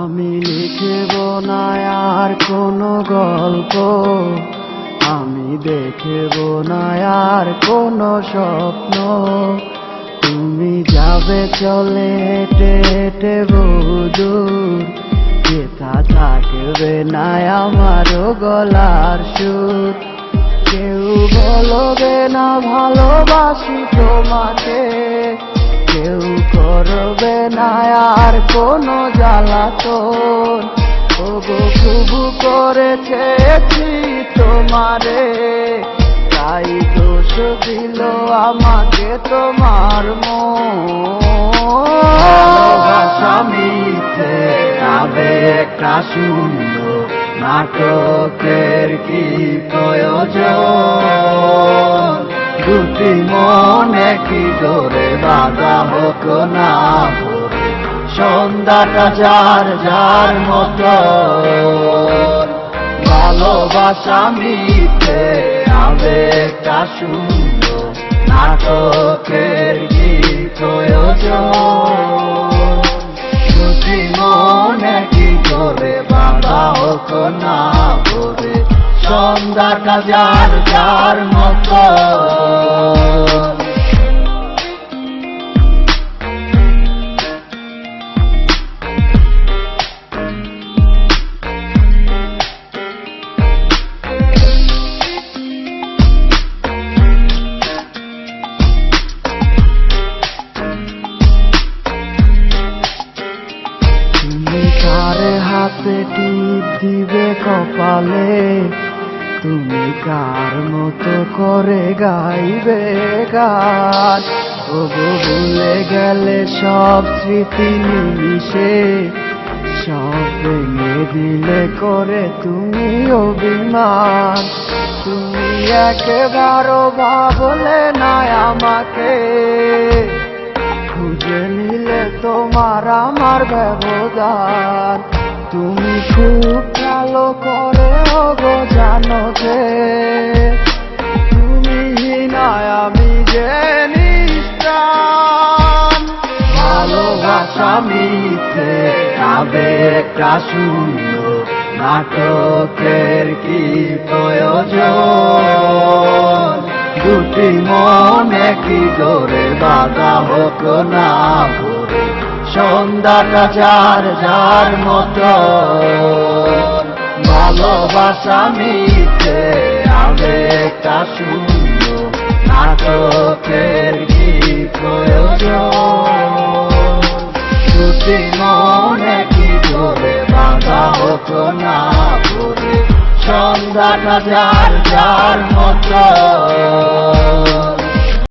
আমি লিখব না আর কোনো গল্প, আমি দেখব না আর কোনো স্বপ্ন। তুমি যাবে চলে হেঁটে হেঁটে বহুদূর, যেথা থাকবে না আমারও গলার সুর। কেউ বলবে না ভালোবাসি তোমাকে, কেউ করবে না আর কোনো জ্বালাতন। ওগো খুব করেছি তোমারে, তাই দোষ দিল আমাকে তোমার মন। ভালোবাসা মিথ্যে আবেগটা শূন্য, নাটকের কি প্রয়োজন? দুটি মনে কি ধরে বাধা হোক না ভোরে, সন্ধ্যাটা যার যার মতো। ভালোবাসা মিথ্যে আবেগটা শূন্য, নাটকের কি প্রয়োজন? দুটি মনে কি ধরে বাধা হোক না ভোরে, সন্ধ্যাটা যার যার মতো। তুমি কার হাতে টিপ দিবে কপালে, তুমি কার মতো করে গাইবে গান। ওগো ভুলে গেলে সব স্মৃতি নিমিশে, সব ভেঙে দিলে করে তুমি অভিমান। তুমি একেবারও ভাবলে না আমাকে, খুঁজে নিলে তোমার আমার ব্যবধান। তুমি খুব ভালো করে ওগো জানো যে তুমি হীনায় আমি যে নিষ্প্রাণ। ভালোবাসা মিথ্যে আবেগটা শূন্য, নাটকের কি প্রয়োজন? দুটি মনে কি ধরে বাধা হোক না ভোরে, সন্ধ্যাটা যার যার মতো। ভালোবাসা মিথ্যে আবেগটা শূন্য, নাটকের কি প্রয়োজন? দুটি মনে কি ধরে বাধা হোক না ভোরে, সন্ধ্যাটা যার যার মতো।